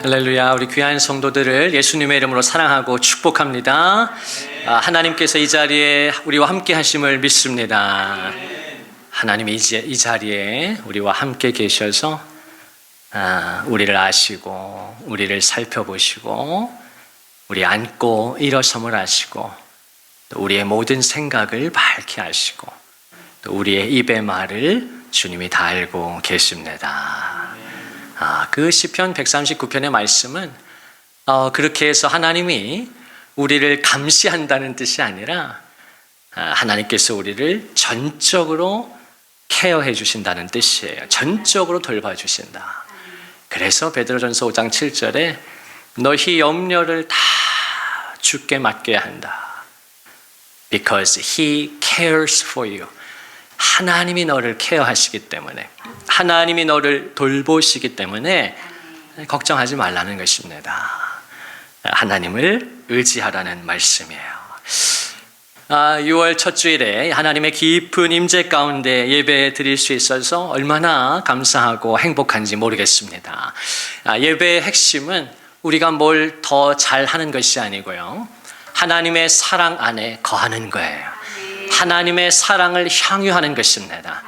할렐루야. 우리 귀한 성도들을 예수님의 이름으로 사랑하고 축복합니다. 하나님께서 이 자리에 우리와 함께 하심을 믿습니다. 하나님이 이 자리에 우리와 함께 계셔서 우리를 아시고 우리를 살펴보시고 우리 앉고 일어섬을 아시고 또 우리의 모든 생각을 밝게 하시고 또 우리의 입의 말을 주님이 다 알고 계십니다. 그 시편 139편의 말씀은 그렇게 해서 하나님이 우리를 감시한다는 뜻이 아니라 하나님께서 우리를 전적으로 케어해 주신다는 뜻이에요. 전적으로 돌봐주신다. 그래서 베드로전서 5장 7절에 너희 염려를 다 주께 맡겨야 한다. Because He cares for you. 하나님이 너를 케어하시기 때문에, 하나님이 너를 돌보시기 때문에 걱정하지 말라는 것입니다. 하나님을 의지하라는 말씀이에요. 6월 첫 주일에 하나님의 깊은 임재 가운데 예배 드릴 수 있어서 얼마나 감사하고 행복한지 모르겠습니다. 예배의 핵심은 우리가 뭘 더 잘하는 것이 아니고요, 하나님의 사랑 안에 거하는 거예요. 하나님의 사랑을 향유하는 것입니다.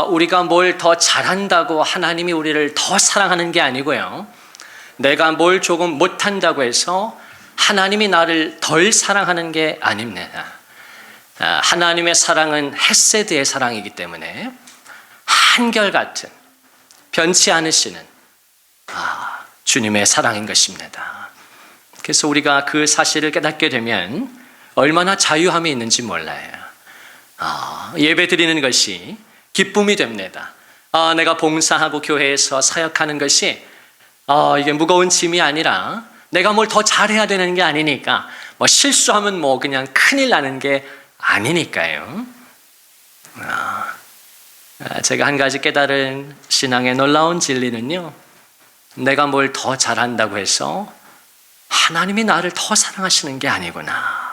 우리가 뭘 더 잘한다고 하나님이 우리를 더 사랑하는 게 아니고요, 내가 뭘 조금 못한다고 해서 하나님이 나를 덜 사랑하는 게 아닙니다. 하나님의 사랑은 헤세드의 사랑이기 때문에 한결같은 변치 않으시는 주님의 사랑인 것입니다. 그래서 우리가 그 사실을 깨닫게 되면 얼마나 자유함이 있는지 몰라요. 예배 드리는 것이 기쁨이 됩니다. 내가 봉사하고 교회에서 사역하는 것이 이게 무거운 짐이 아니라 내가 뭘 더 잘해야 되는 게 아니니까, 실수하면 그냥 큰일 나는 게 아니니까요. 제가 한 가지 깨달은 신앙의 놀라운 진리는요, 내가 뭘 더 잘한다고 해서 하나님이 나를 더 사랑하시는 게 아니구나.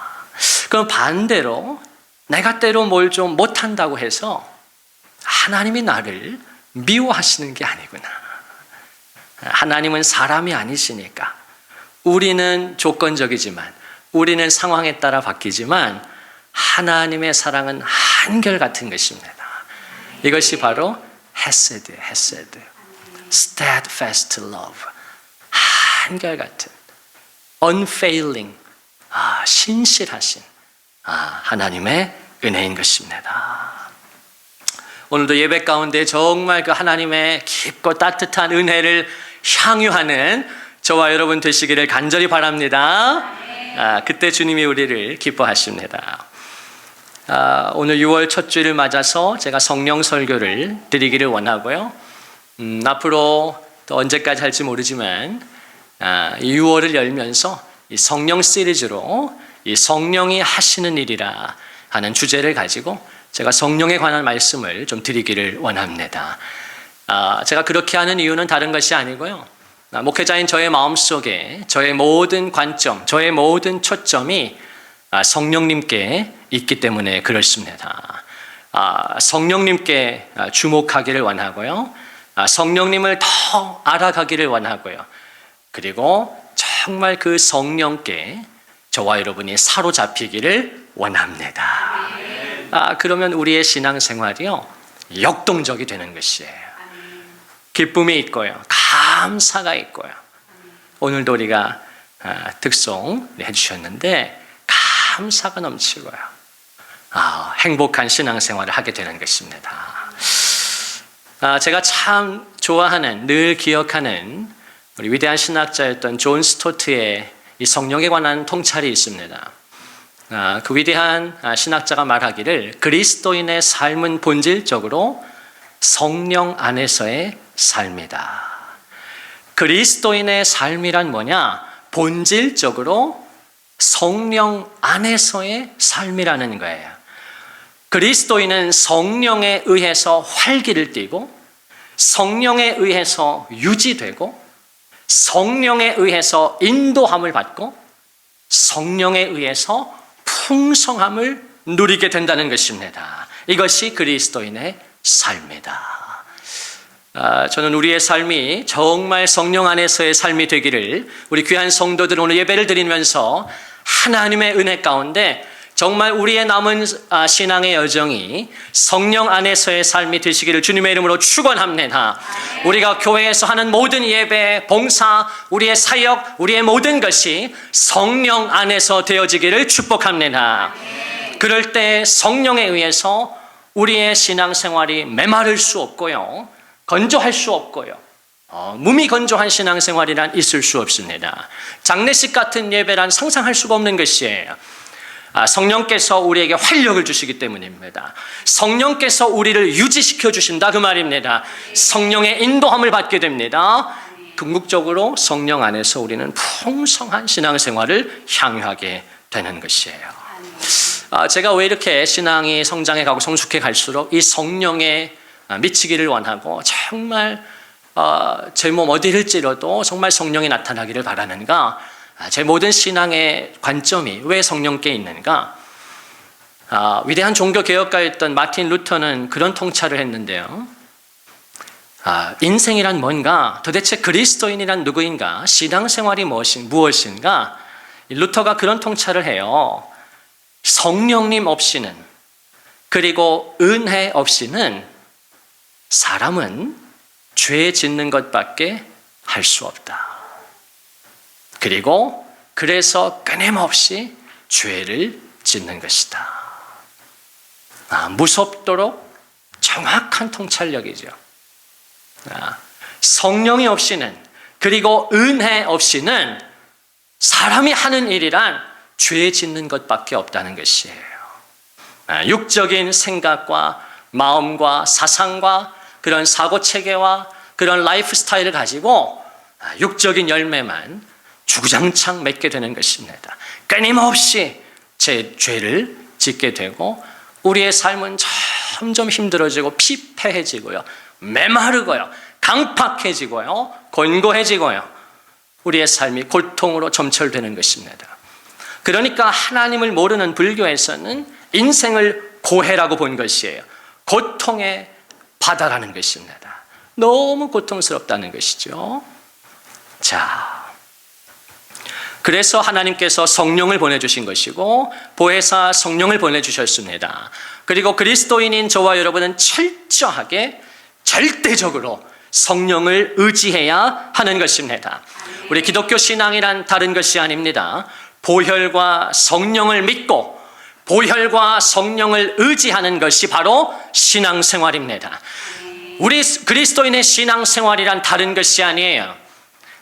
그럼 반대로 내가 때로 뭘 좀 못한다고 해서 하나님이 나를 미워하시는 게 아니구나. 하나님은 사람이 아니시니까 우리는 조건적이지만, 우리는 상황에 따라 바뀌지만 하나님의 사랑은 한결같은 것입니다. 이것이 바로 헤세드, steadfast love, 한결같은 unfailing, 신실하신 하나님의 은혜인 것입니다. 오늘도 예배 가운데 정말 그 하나님의 깊고 따뜻한 은혜를 향유하는 저와 여러분 되시기를 간절히 바랍니다. 그때 주님이 우리를 기뻐하십니다. 오늘 6월 첫 주일을 맞아서 제가 성령 설교를 드리기를 원하고요. 앞으로 또 언제까지 할지 모르지만 6월을 열면서 이 성령 시리즈로 이 성령이 하시는 일이라 하는 주제를 가지고 제가 성령에 관한 말씀을 좀 드리기를 원합니다. 제가 그렇게 하는 이유는 다른 것이 아니고요, 목회자인 저의 마음속에 저의 모든 관점, 저의 모든 초점이 성령님께 있기 때문에 그렇습니다. 성령님께 주목하기를 원하고요, 성령님을 더 알아가기를 원하고요, 그리고 정말 그 성령께 저와 여러분이 사로잡히기를 원합니다. 그러면 우리의 신앙생활이요, 역동적이 되는 것이에요. 기쁨이 있고요, 감사가 있고요. 오늘도 우리가 특송 해주셨는데 감사가 넘치고요, 행복한 신앙생활을 하게 되는 것입니다. 제가 참 좋아하는, 늘 기억하는 우리 위대한 신학자였던 존 스토트의 이 성령에 관한 통찰이 있습니다. 그 위대한 신학자가 말하기를 그리스도인의 삶은 본질적으로 성령 안에서의 삶이다. 그리스도인의 삶이란 뭐냐? 본질적으로 성령 안에서의 삶이라는 거예요. 그리스도인은 성령에 의해서 활기를 띠고, 성령에 의해서 유지되고, 성령에 의해서 인도함을 받고, 성령에 의해서 풍성함을 누리게 된다는 것입니다. 이것이 그리스도인의 삶이다. 저는 우리의 삶이 정말 성령 안에서의 삶이 되기를, 우리 귀한 성도들 오늘 예배를 드리면서 하나님의 은혜 가운데 정말 우리의 남은 신앙의 여정이 성령 안에서의 삶이 되시기를 주님의 이름으로 축원합니다. 우리가 교회에서 하는 모든 예배, 봉사, 우리의 사역, 우리의 모든 것이 성령 안에서 되어지기를 축복합니다. 그럴 때 성령에 의해서 우리의 신앙생활이 메마를 수 없고요, 건조할 수 없고요, 무미건조한 신앙생활이란 있을 수 없습니다. 장례식 같은 예배란 상상할 수가 없는 것이에요. 성령께서 우리에게 활력을 주시기 때문입니다. 성령께서 우리를 유지시켜 주신다 그 말입니다. 성령의 인도함을 받게 됩니다. 궁극적으로 성령 안에서 우리는 풍성한 신앙생활을 향유하게 되는 것이에요. 제가 왜 이렇게 신앙이 성장해 가고 성숙해 갈수록 이 성령에 미치기를 원하고 정말 제 몸 어디를 찌려도 정말 성령이 나타나기를 바라는가? 제 모든 신앙의 관점이 왜 성령께 있는가? 위대한 종교개혁가였던 마틴 루터는 그런 통찰을 했는데요. 인생이란 뭔가? 도대체 그리스도인이란 누구인가? 신앙생활이 무엇인가? 루터가 그런 통찰을 해요. 성령님 없이는, 그리고 은혜 없이는 사람은 죄 짓는 것밖에 할 수 없다. 그리고 그래서 끊임없이 죄를 짓는 것이다. 무섭도록 정확한 통찰력이죠. 성령이 없이는, 그리고 은혜 없이는 사람이 하는 일이란 죄 짓는 것밖에 없다는 것이에요. 육적인 생각과 마음과 사상과 그런 사고체계와 그런 라이프 스타일을 가지고 육적인 열매만 주구장창 맺게 되는 것입니다. 끊임없이 제 죄를 짓게 되고 우리의 삶은 점점 힘들어지고 피폐해지고요, 메마르고요, 강팍해지고요, 곤고해지고요, 우리의 삶이 고통으로 점철되는 것입니다. 그러니까 하나님을 모르는 불교에서는 인생을 고해라고 본 것이에요. 고통의 바다라는 것입니다. 너무 고통스럽다는 것이죠. 자, 그래서 하나님께서 성령을 보내주신 것이고 보혜사 성령을 보내주셨습니다. 그리고 그리스도인인 저와 여러분은 철저하게 절대적으로 성령을 의지해야 하는 것입니다. 우리 기독교 신앙이란 다른 것이 아닙니다. 보혈과 성령을 믿고 보혈과 성령을 의지하는 것이 바로 신앙생활입니다. 우리 그리스도인의 신앙생활이란 다른 것이 아니에요.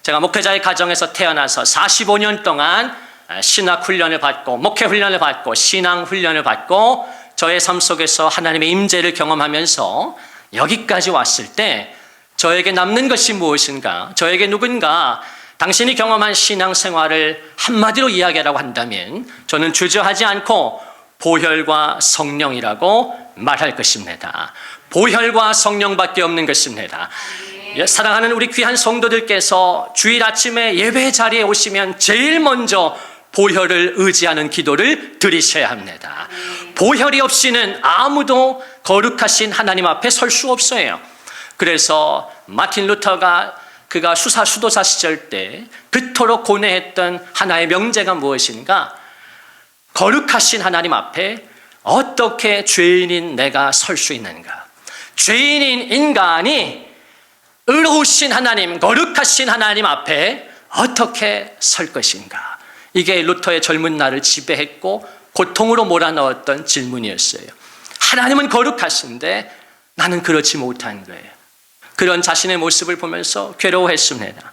제가 목회자의 가정에서 태어나서 45년 동안 신학훈련을 받고 목회훈련을 받고 신앙훈련을 받고 저의 삶 속에서 하나님의 임재를 경험하면서 여기까지 왔을 때 저에게 남는 것이 무엇인가? 저에게 누군가 당신이 경험한 신앙생활을 한마디로 이야기하라고 한다면 저는 주저하지 않고 보혈과 성령이라고 말할 것입니다. 보혈과 성령밖에 없는 것입니다. 사랑하는 우리 귀한 성도들께서 주일 아침에 예배 자리에 오시면 제일 먼저 보혈을 의지하는 기도를 드리셔야 합니다. 보혈이 없이는 아무도 거룩하신 하나님 앞에 설 수 없어요. 그래서 마틴 루터가 그가 수도사 시절 때 그토록 고뇌했던 하나의 명제가 무엇인가? 거룩하신 하나님 앞에 어떻게 죄인인 내가 설 수 있는가? 죄인인 인간이 의로우신 하나님, 거룩하신 하나님 앞에 어떻게 설 것인가? 이게 루터의 젊은 날을 지배했고 고통으로 몰아넣었던 질문이었어요. 하나님은 거룩하신데 나는 그렇지 못한 거예요. 그런 자신의 모습을 보면서 괴로워했습니다.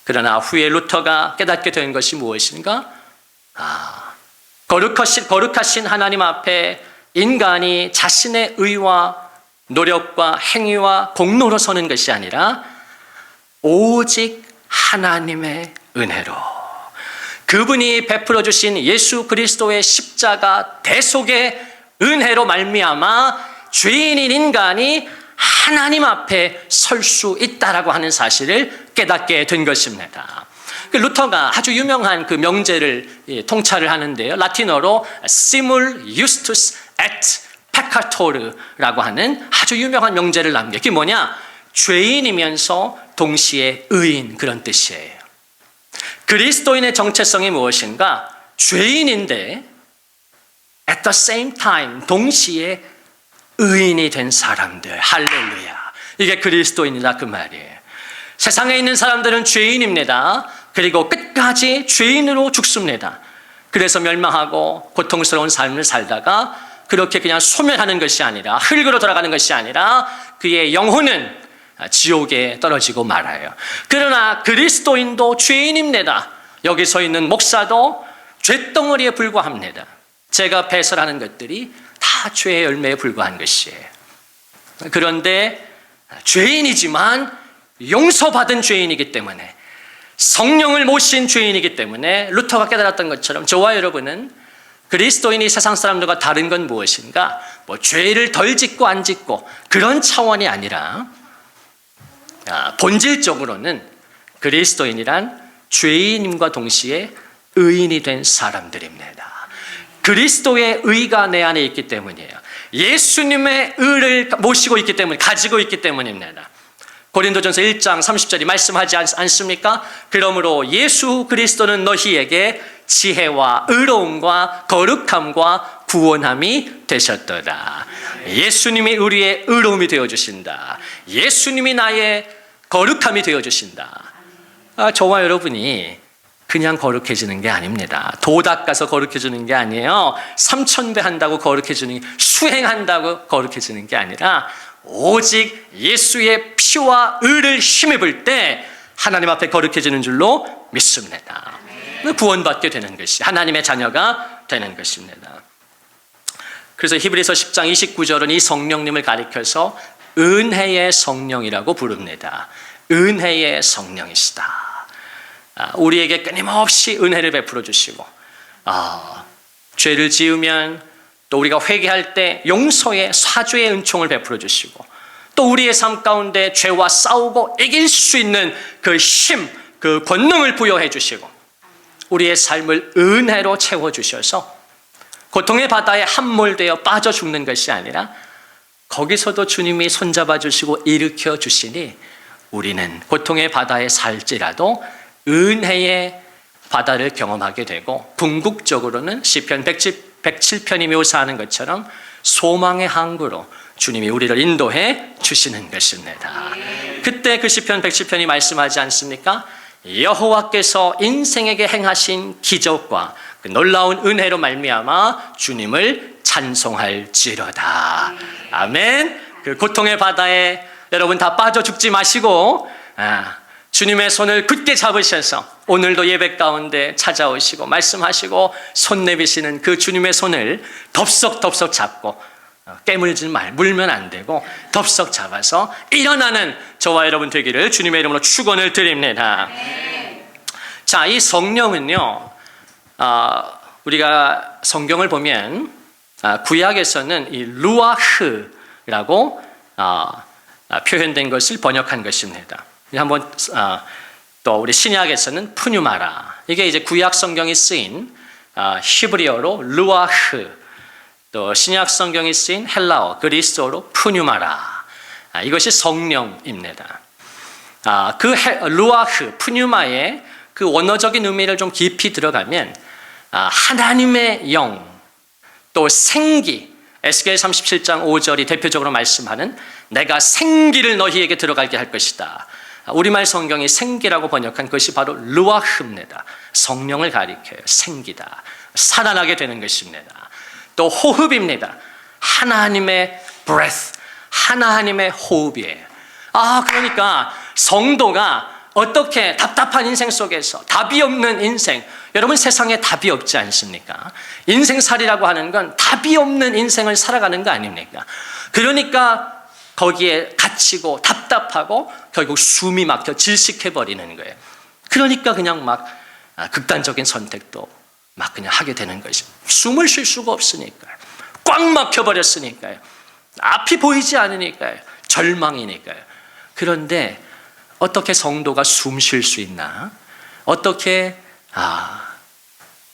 그러나 후에 루터가 깨닫게 된 것이 무엇인가? 거룩하신 하나님 앞에 인간이 자신의 의와 노력과 행위와 공로로 서는 것이 아니라 오직 하나님의 은혜로 그분이 베풀어 주신 예수 그리스도의 십자가 대속의 은혜로 말미암아 죄인인 인간이 하나님 앞에 설 수 있다라고 하는 사실을 깨닫게 된 것입니다. 루터가 아주 유명한 그 명제를 통찰을 하는데요. 라틴어로 simul justus et 페카토르라고 하는 아주 유명한 명제를 남겨. 그게 뭐냐? 죄인이면서 동시에 의인, 그런 뜻이에요. 그리스도인의 정체성이 무엇인가? 죄인인데 at the same time 동시에 의인이 된 사람들. 할렐루야. 이게 그리스도인이다 그 말이에요. 세상에 있는 사람들은 죄인입니다. 그리고 끝까지 죄인으로 죽습니다. 그래서 멸망하고 고통스러운 삶을 살다가 그렇게 그냥 소멸하는 것이 아니라, 흙으로 돌아가는 것이 아니라 그의 영혼은 지옥에 떨어지고 말아요. 그러나 그리스도인도 죄인입니다. 여기 서 있는 목사도 죄덩어리에 불과합니다. 제가 배설하는 것들이 다 죄의 열매에 불과한 것이에요. 그런데 죄인이지만 용서받은 죄인이기 때문에, 성령을 모신 죄인이기 때문에 루터가 깨달았던 것처럼 저와 여러분은 그리스도인이 세상 사람들과 다른 건 무엇인가? 죄를 덜 짓고 안 짓고 그런 차원이 아니라 본질적으로는 그리스도인이란 죄인임과 동시에 의인이 된 사람들입니다. 그리스도의 의가 내 안에 있기 때문이에요. 예수님의 의를 모시고 있기 때문에, 가지고 있기 때문입니다. 고린도전서 1장 30절이 말씀하지 않습니까? 그러므로 예수 그리스도는 너희에게 지혜와 의로움과 거룩함과 구원함이 되셨도다. 예수님이 우리의 의로움이 되어주신다. 예수님이 나의 거룩함이 되어주신다. 저와 여러분이 그냥 거룩해지는 게 아닙니다. 도 닦아서 거룩해지는 게 아니에요. 3000배 한다고 거룩해지는 게, 수행한다고 거룩해지는 게 아니라 오직 예수의 피와 의를 힘입을 때 하나님 앞에 거룩해지는 줄로 믿습니다. 구원받게 되는 것이 하나님의 자녀가 되는 것입니다. 그래서 히브리서 10장 29절은 이 성령님을 가리켜서 은혜의 성령이라고 부릅니다. 은혜의 성령이시다. 우리에게 끊임없이 은혜를 베풀어 주시고, 죄를 지으면 또 우리가 회개할 때 용서의 사죄의 은총을 베풀어 주시고, 또 우리의 삶 가운데 죄와 싸우고 이길 수 있는 그 힘, 그 권능을 부여해 주시고, 우리의 삶을 은혜로 채워 주셔서 고통의 바다에 함몰되어 빠져 죽는 것이 아니라 거기서도 주님이 손잡아 주시고 일으켜 주시니 우리는 고통의 바다에 살지라도 은혜의 바다를 경험하게 되고, 궁극적으로는 시편 107편이 묘사하는 것처럼 소망의 항구로 주님이 우리를 인도해 주시는 것입니다. 그때 그 시편 107편이 말씀하지 않습니까? 여호와께서 인생에게 행하신 기적과 그 놀라운 은혜로 말미암아 주님을 찬송할지로다. 아멘. 그 고통의 바다에 여러분 다 빠져 죽지 마시고 주님의 손을 굳게 잡으셔서 오늘도 예배 가운데 찾아오시고 말씀하시고 손 내미시는 그 주님의 손을 덥석덥석 잡고, 깨물지 물면 안 되고 덥석 잡아서 일어나는 저와 여러분 되기를 주님의 이름으로 축원을 드립니다. 자, 이 성령은요, 우리가 성경을 보면 구약에서는 이 루아흐라고 표현된 것을 번역한 것입니다. 한번 또 우리 신약에서는 푸뉴마라, 이게 이제 구약 성경이 쓰인 히브리어로 루아흐, 또 신약 성경이 쓰인 헬라어 그리스어로 푸뉴마라, 이것이 성령입니다. 그 루아흐, 푸뉴마의 그 원어적인 의미를 좀 깊이 들어가면 하나님의 영, 또 생기, 에스겔 37장 5절이 대표적으로 말씀하는 내가 생기를 너희에게 들어가게 할 것이다. 우리말 성경이 생기라고 번역한 것이 바로 루아흐입니다. 성령을 가리켜요. 생기다. 살아나게 되는 것입니다. 또 호흡입니다. 하나님의 breath, 하나님의 호흡이에요. 그러니까 성도가 어떻게 답답한 인생 속에서, 답이 없는 인생, 여러분 세상에 답이 없지 않습니까? 인생살이라고 하는 건 답이 없는 인생을 살아가는 거 아닙니까? 그러니까 거기에 갇히고 답답하고 결국 숨이 막혀 질식해버리는 거예요. 그러니까 그냥 막 극단적인 선택도 막 그냥 하게 되는 것이, 숨을 쉴 수가 없으니까요. 꽉 막혀버렸으니까요. 앞이 보이지 않으니까요. 절망이니까요. 그런데 어떻게 성도가 숨 쉴 수 있나? 어떻게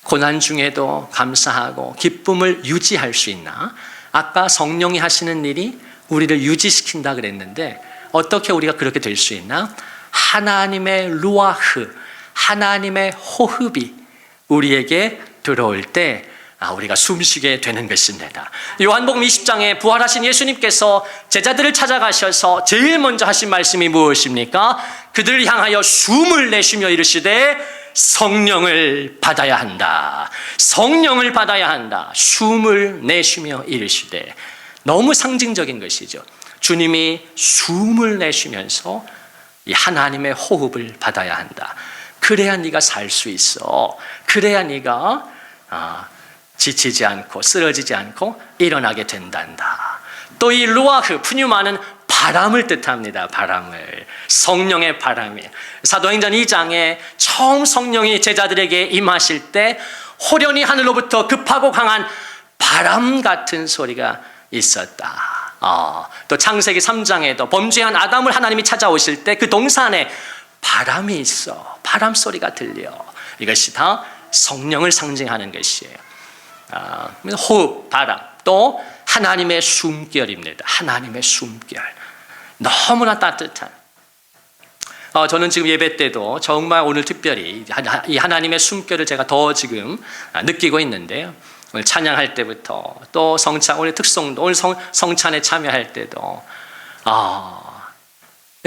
고난 중에도 감사하고 기쁨을 유지할 수 있나? 아까 성령이 하시는 일이 우리를 유지시킨다 그랬는데 어떻게 우리가 그렇게 될 수 있나? 하나님의 루아흐, 하나님의 호흡이 우리에게 들어올 때 우리가 숨쉬게 되는 것입니다. 요한복음 20장에 부활하신 예수님께서 제자들을 찾아가셔서 제일 먼저 하신 말씀이 무엇입니까? 그들을 향하여 숨을 내쉬며 이르시되 성령을 받아야 한다. 성령을 받아야 한다. 숨을 내쉬며 이르시되. 너무 상징적인 것이죠. 주님이 숨을 내쉬면서 이 하나님의 호흡을 받아야 한다. 그래야 네가 살 수 있어. 그래야 네가 지치지 않고 쓰러지지 않고 일어나게 된단다. 또 이 루아흐, 푸뉴마는 바람을 뜻합니다. 바람을. 성령의 바람이. 사도행전 2장에 처음 성령이 제자들에게 임하실 때 호련히 하늘로부터 급하고 강한 바람 같은 소리가 있었다. 또 창세기 3장에도 범죄한 아담을 하나님이 찾아오실 때 그 동산에 바람이 있어. 바람 소리가 들려. 이것이 다 성령을 상징하는 것이에요. 호흡, 바람. 또 하나님의 숨결입니다. 하나님의 숨결. 너무나 따뜻한. 저는 지금 예배 때도 정말 오늘 특별히 이 하나님의 숨결을 제가 더 지금 느끼고 있는데요. 오늘 찬양할 때부터 또 성찬, 오늘 특송도, 오늘 성찬에 참여할 때도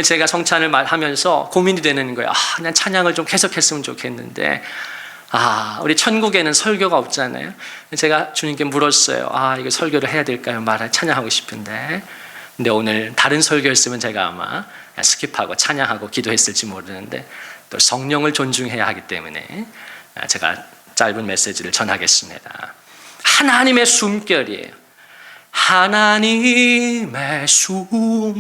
제가 성찬을 하면서 고민이 되는 거예요. 그냥 찬양을 좀 계속했으면 좋겠는데 우리 천국에는 설교가 없잖아요. 제가 주님께 물었어요. 이거 설교를 해야 될까요? 찬양하고 싶은데. 근데 오늘 다른 설교였으면 제가 아마 스킵하고 찬양하고 기도했을지 모르는데 또 성령을 존중해야 하기 때문에 제가 짧은 메시지를 전하겠습니다. 하나님의 숨결이에요. 하나님의 숨결이여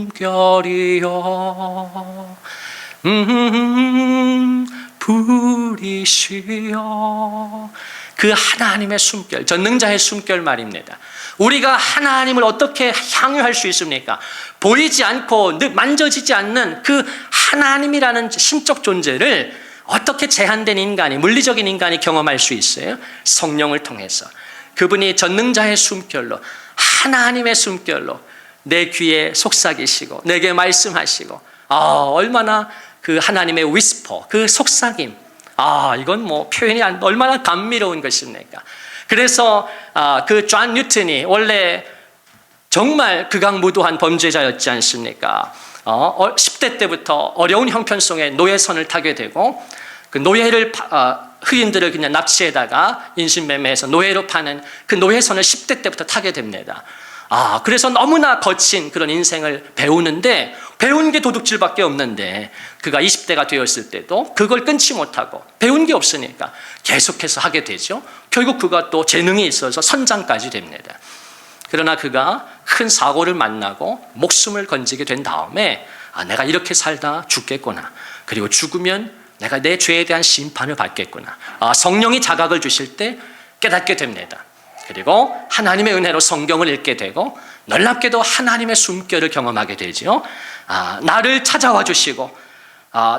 부리시여. 그 하나님의 숨결, 전능자의 숨결 말입니다. 우리가 하나님을 어떻게 향유할 수 있습니까? 보이지 않고 만져지지 않는 그 하나님이라는 신적 존재를 어떻게 제한된 인간이, 물리적인 인간이 경험할 수 있어요? 성령을 통해서. 그분이 전능자의 숨결로, 하나님의 숨결로 내 귀에 속삭이시고 내게 말씀하시고 얼마나 그 하나님의 위스퍼, 그 속삭임, 이건 표현이 얼마나 감미로운 것입니까? 그래서 그 존 뉴턴이 원래 정말 극악무도한 범죄자였지 않습니까? 10대 때부터 어려운 형편 속에 노예선을 타게 되고 그 노예를 흑인들을 그냥 납치해다가 인신매매해서 노예로 파는 그 노예선을 10대 때부터 타게 됩니다. 그래서 너무나 거친 그런 인생을 배우는데 배운 게 도둑질밖에 없는데 그가 20대가 되었을 때도 그걸 끊지 못하고 배운 게 없으니까 계속해서 하게 되죠. 결국 그가 또 재능이 있어서 선장까지 됩니다. 그러나 그가 큰 사고를 만나고 목숨을 건지게 된 다음에 내가 이렇게 살다 죽겠구나. 그리고 죽으면 내가 내 죄에 대한 심판을 받겠구나. 성령이 자각을 주실 때 깨닫게 됩니다. 그리고 하나님의 은혜로 성경을 읽게 되고 놀랍게도 하나님의 숨결을 경험하게 되죠. 나를 찾아와 주시고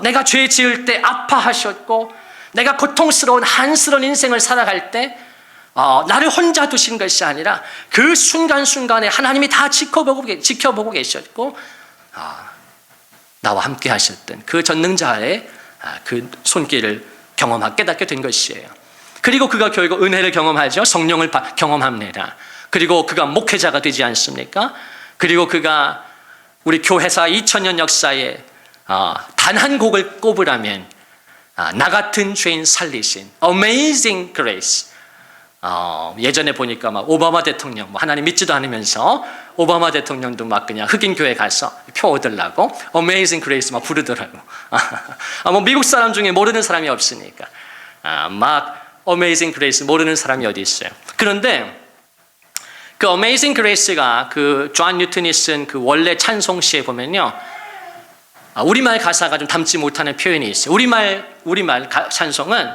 내가 죄 지을 때 아파하셨고 내가 고통스러운 한스러운 인생을 살아갈 때 나를 혼자 두신 것이 아니라 그 순간순간에 하나님이 다 지켜보고 계셨고 나와 함께 하셨던 그 전능자의 그 손길을 깨닫게 된 것이에요. 그리고 그가 결국 은혜를 경험하죠. 성령을 경험합니다. 그리고 그가 목회자가 되지 않습니까? 그리고 그가 우리 교회사 2000년 역사에 단 한 곡을 꼽으라면 나 같은 죄인 살리신 Amazing Grace. 예전에 보니까 막 오바마 대통령 하나님 믿지도 않으면서 오바마 대통령도 막 그냥 흑인 교회 가서 표 얻으려고 Amazing Grace 막 부르더라고. 미국 사람 중에 모르는 사람이 없으니까 막 Amazing Grace 모르는 사람이 어디 있어요. 그런데 그 Amazing Grace가 그 존 뉴턴이 쓴 그 원래 찬송시에 보면요, 우리말 가사가 좀 담지 못하는 표현이 있어요. 우리말 찬송은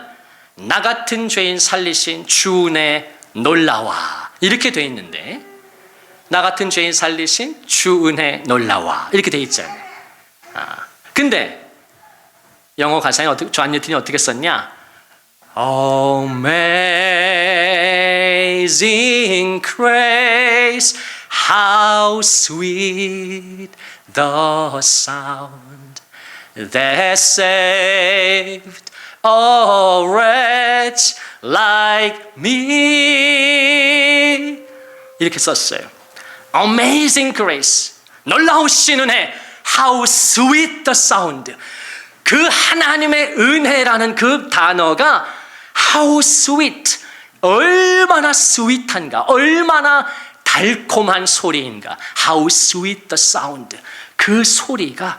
나 같은 죄인 살리신 주 은혜 놀라와 이렇게 돼 있는데 나 같은 죄인 살리신 주 은혜 놀라와 이렇게 돼 있잖아요. 근데 영어 가사에 존 뉴턴이 어떻게 썼냐? Amazing grace, how sweet the sound that saved a wretch like me. 이렇게 썼어요. Amazing grace, 놀라우신 은혜. How sweet the sound. 그 하나님의 은혜라는 그 단어가 how sweet, 얼마나 스윗한가, 얼마나 달콤한 소리인가. How sweet the sound. 그 소리가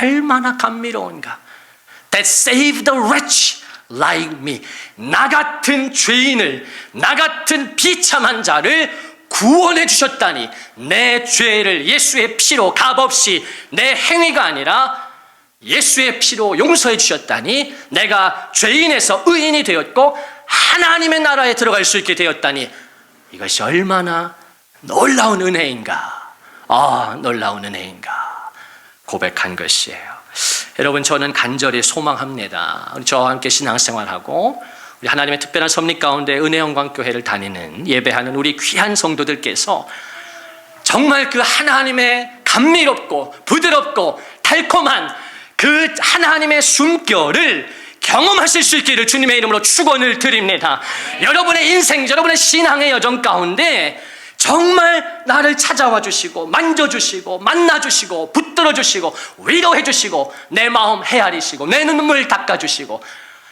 얼마나 감미로운가. That saved a wretch like me. 나 같은 죄인을, 나 같은 비참한 자를 구원해 주셨다니. 내 죄를 예수의 피로 값없이, 내 행위가 아니라 예수의 피로 용서해 주셨다니. 내가 죄인에서 의인이 되었고 하나님의 나라에 들어갈 수 있게 되었다니. 이것이 얼마나 놀라운 은혜인가. 놀라운 은혜인가 고백한 것이에요. 여러분, 저는 간절히 소망합니다. 저와 함께 신앙생활하고 우리 하나님의 특별한 섭리 가운데 은혜영광교회를 다니는, 예배하는 우리 귀한 성도들께서 정말 그 하나님의 감미롭고 부드럽고 달콤한 그 하나님의 숨결을 경험하실 수 있기를 주님의 이름으로 축원을 드립니다. 여러분의 인생, 여러분의 신앙의 여정 가운데 정말 나를 찾아와 주시고 만져주시고 만나주시고 붙들어주시고 위로해주시고 내 마음 헤아리시고 내 눈물 닦아주시고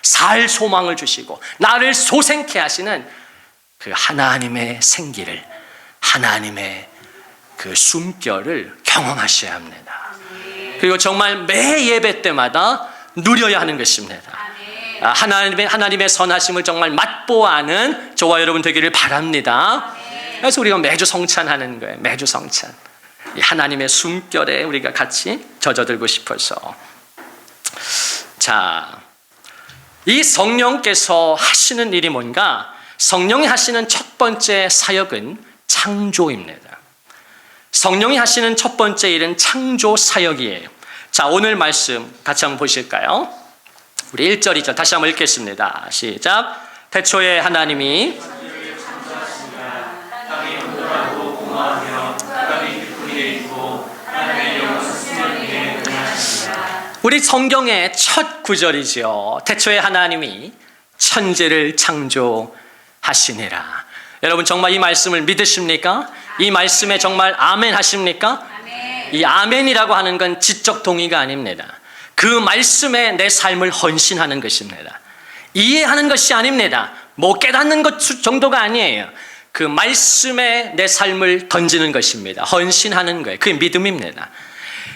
살 소망을 주시고 나를 소생케 하시는 그 하나님의 생기를, 하나님의 그 숨결을 경험하셔야 합니다. 그리고 정말 매 예배 때마다 누려야 하는 것입니다. 하나님의 선하심을 정말 맛보아하는 저와 여러분 되기를 바랍니다. 그래서 우리가 매주 성찬하는 거예요. 매주 성찬. 이 하나님의 숨결에 우리가 같이 젖어들고 싶어서. 자, 이 성령께서 하시는 일이 뭔가? 성령이 하시는 첫 번째 사역은 창조입니다. 성령이 하시는 첫 번째 일은 창조 사역이에요. 자, 오늘 말씀 같이 한번 보실까요? 우리 1절이죠. 다시 한번 읽겠습니다. 시작. 태초에 하나님이 우리 성경의 첫 구절이죠. 태초에 하나님이 천지를 창조하시니라. 여러분, 정말 이 말씀을 믿으십니까? 이 말씀에 정말 아멘 하십니까? 이 아멘이라고 하는 건 지적 동의가 아닙니다. 그 말씀에 내 삶을 헌신하는 것입니다. 이해하는 것이 아닙니다. 뭐 깨닫는 것 정도가 아니에요. 그 말씀에 내 삶을 던지는 것입니다. 헌신하는 거예요. 그게 믿음입니다.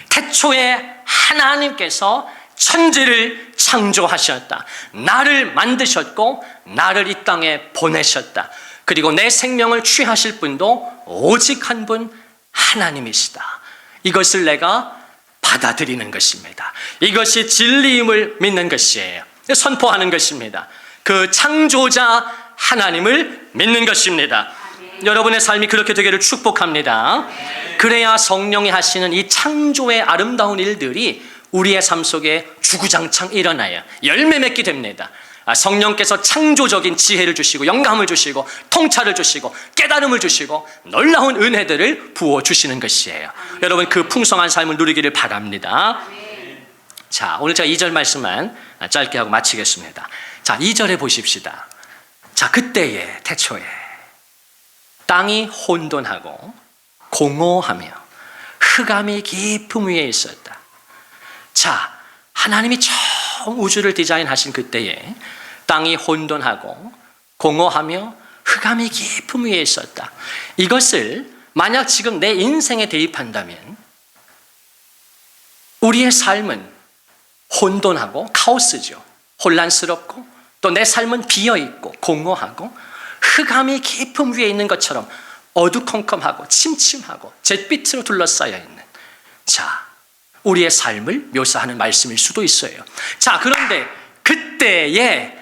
태초에 하나님께서 천지를 창조하셨다. 나를 만드셨고 나를 이 땅에 보내셨다. 그리고 내 생명을 취하실 분도 오직 한 분 하나님이시다. 이것을 내가 받아들이는 것입니다. 이것이 진리임을 믿는 것이에요. 선포하는 것입니다. 그 창조자 하나님을 믿는 것입니다. 여러분의 삶이 그렇게 되기를 축복합니다. 그래야 성령이 하시는 이 창조의 아름다운 일들이 우리의 삶 속에 주구장창 일어나요. 열매 맺게 됩니다. 성령께서 창조적인 지혜를 주시고 영감을 주시고 통찰을 주시고 깨달음을 주시고 놀라운 은혜들을 부어주시는 것이에요. 여러분, 그 풍성한 삶을 누리기를 바랍니다. 자, 오늘 제가 2절 말씀만 짧게 하고 마치겠습니다. 자, 2절에 보십시다. 자, 그때에 태초에 땅이 혼돈하고 공허하며 흑암이 깊음 위에 있었다. 자, 하나님이 처음 우주를 디자인하신 그때에 땅이 혼돈하고 공허하며 흑암이 깊음 위에 있었다. 이것을 만약 지금 내 인생에 대입한다면 우리의 삶은 혼돈하고 카오스죠. 혼란스럽고 또 내 삶은 비어있고 공허하고 흑암이 깊음 위에 있는 것처럼 어두컴컴하고 침침하고 잿빛으로 둘러싸여 있는, 자, 우리의 삶을 묘사하는 말씀일 수도 있어요. 자, 그런데 그때에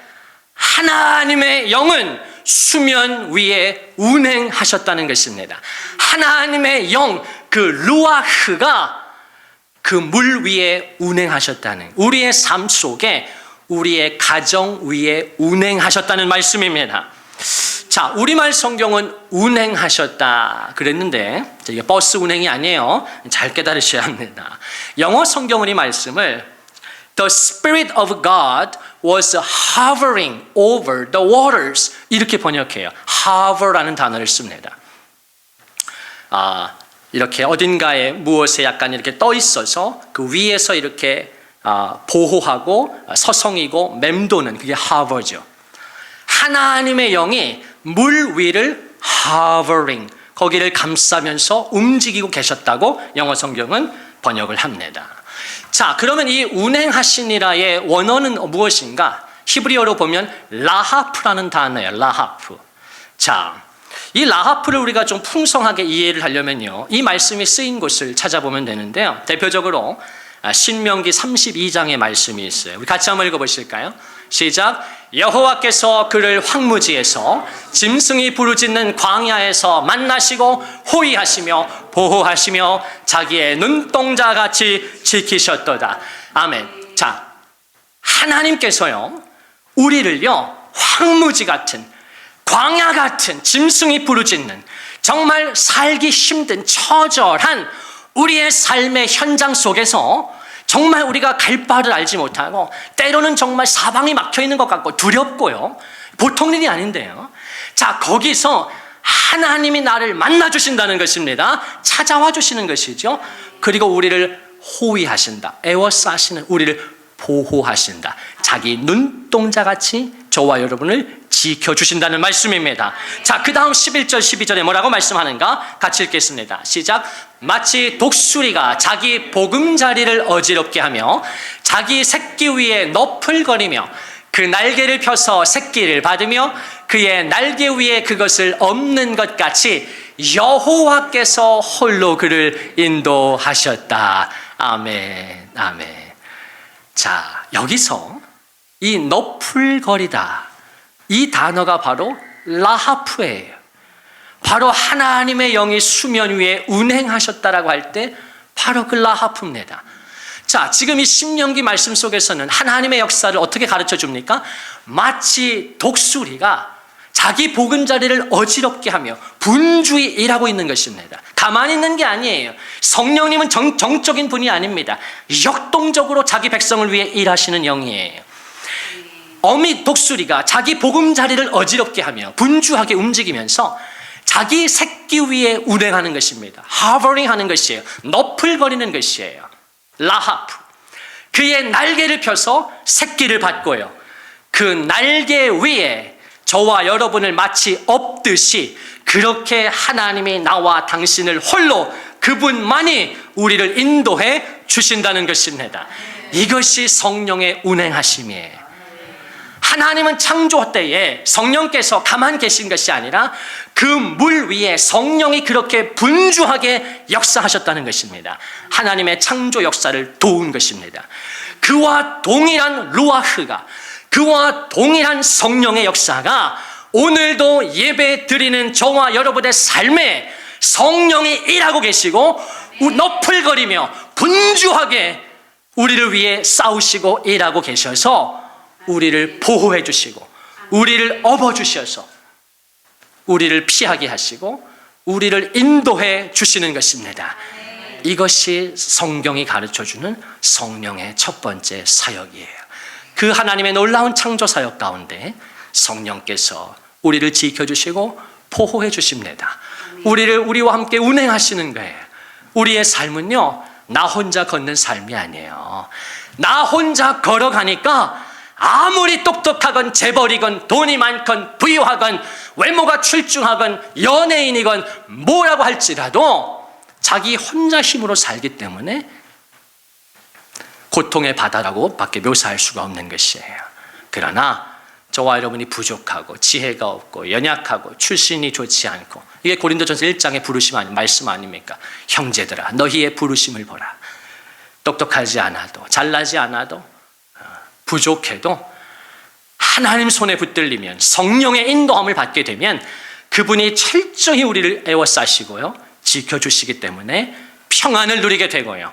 하나님의 영은 수면 위에 운행하셨다는 것입니다. 하나님의 영, 그 루아흐가 그 물 위에 운행하셨다는, 우리의 삶 속에 우리의 가정 위에 운행하셨다는 말씀입니다. 자, 우리말 성경은 운행하셨다 그랬는데 이게 버스 운행이 아니에요. 잘 깨달으셔야 합니다. 영어 성경은 이 말씀을 The Spirit of God was hovering over the waters 이렇게 번역해요. hover라는 단어를 씁니다. 이렇게 어딘가에 무엇에 약간 이렇게 떠 있어서 그 위에서 이렇게 보호하고 서성이고 맴도는 그게 hover죠. 하나님의 영이 물 위를 hovering, 거기를 감싸면서 움직이고 계셨다고 영어 성경은 번역을 합니다. 자, 그러면 이 운행하시니라의 원어는 무엇인가? 히브리어로 보면 라하프라는 단어예요. 라하프. 자, 이 라하프를 우리가 좀 풍성하게 이해를 하려면요, 이 말씀이 쓰인 곳을 찾아보면 되는데요. 대표적으로 신명기 32장의 말씀이 있어요. 우리 같이 한번 읽어보실까요? 시작. 여호와께서 그를 황무지에서 짐승이 부르짖는 광야에서 만나시고 호위하시며 보호하시며 자기의 눈동자같이 지키셨도다. 아멘. 자, 하나님께서요, 우리를요, 황무지 같은, 광야 같은, 짐승이 부르짖는, 정말 살기 힘든 처절한 우리의 삶의 현장 속에서 정말 우리가 갈 바를 알지 못하고 때로는 정말 사방이 막혀 있는 것 같고 두렵고요, 보통 일이 아닌데요. 자, 거기서 하나님이 나를 만나 주신다는 것입니다. 찾아와 주시는 것이죠. 그리고 우리를 호위하신다. 에워싸시는, 우리를 보호하신다. 자기 눈동자같이 저와 여러분을 지켜주신다는 말씀입니다. 자, 그 다음 11절 12절에 뭐라고 말씀하는가? 같이 읽겠습니다. 시작. 마치 독수리가 자기 보금자리를 어지럽게 하며 자기 새끼 위에 너풀거리며 그 날개를 펴서 새끼를 받으며 그의 날개 위에 그것을 엎는 것 같이 여호와께서 홀로 그를 인도하셨다. 아멘, 아멘. 자, 여기서 이 너풀거리다, 이 단어가 바로 라하프예요. 바로 하나님의 영이 수면 위에 운행하셨다라고 할 때 바로 그 라하프입니다. 자, 지금 이 신명기 말씀 속에서는 하나님의 역사를 어떻게 가르쳐 줍니까? 마치 독수리가 자기 보금자리를 어지럽게 하며 분주히 일하고 있는 것입니다. 가만히 있는 게 아니에요. 성령님은 정적인 분이 아닙니다. 역동적으로 자기 백성을 위해 일하시는 영이에요. 어미 독수리가 자기 보금자리를 어지럽게 하며 분주하게 움직이면서 자기 새끼 위에 운행하는 것입니다. 하버링 하는 것이에요. 너풀거리는 것이에요. 라하프. 그의 날개를 펴서 새끼를 받고요, 그 날개 위에 저와 여러분을 마치 엎듯이 그렇게 하나님이 나와 당신을 홀로 그분만이 우리를 인도해 주신다는 것입니다. 이것이 성령의 운행하심이에요. 하나님은 창조 때에 성령께서 가만 계신 것이 아니라 그 물 위에 성령이 그렇게 분주하게 역사하셨다는 것입니다. 하나님의 창조 역사를 도운 것입니다. 그와 동일한 루아흐가, 그와 동일한 성령의 역사가 오늘도 예배 드리는 저와 여러분의 삶에 성령이 일하고 계시고 너풀거리며 분주하게 우리를 위해 싸우시고 일하고 계셔서 우리를 보호해 주시고 우리를 업어 주셔서 우리를 피하게 하시고 우리를 인도해 주시는 것입니다. 이것이 성경이 가르쳐주는 성령의 첫 번째 사역이에요. 그 하나님의 놀라운 창조 사역 가운데 성령께서 우리를 지켜주시고 보호해 주십니다. 우리와 함께 운행하시는 거예요. 우리의 삶은요, 나 혼자 걷는 삶이 아니에요. 나 혼자 걸어가니까 아무리 똑똑하건 재벌이건 돈이 많건 부유하건 외모가 출중하건 연예인이건 뭐라고 할지라도 자기 혼자 힘으로 살기 때문에 고통의 바다라고 밖에 묘사할 수가 없는 것이에요. 그러나 저와 여러분이 부족하고 지혜가 없고 연약하고 출신이 좋지 않고, 이게 고린도전서 1장의 부르심 말씀 아닙니까? 형제들아, 너희의 부르심을 보라. 똑똑하지 않아도 잘나지 않아도 부족해도 하나님 손에 붙들리면 성령의 인도함을 받게 되면 그분이 철저히 우리를 에워싸시고요, 지켜주시기 때문에 평안을 누리게 되고요,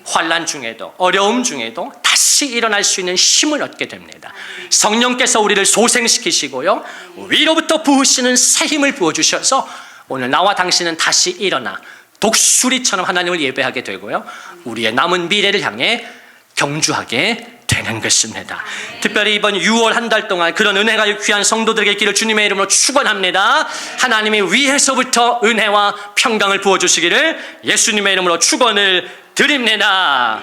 환난 중에도 어려움 중에도 다시 일어날 수 있는 힘을 얻게 됩니다. 성령께서 우리를 소생시키시고요, 위로부터 부으시는 새 힘을 부어주셔서 오늘 나와 당신은 다시 일어나 독수리처럼 하나님을 예배하게 되고요, 우리의 남은 미래를 향해 경주하게 되는 것입니다. 특별히 이번 6월 한 달 동안 그런 은혜가 귀한 성도들에게 있기를 주님의 이름으로 축원합니다. 하나님이 위에서부터 은혜와 평강을 부어주시기를 예수님의 이름으로 축원을 드립니다.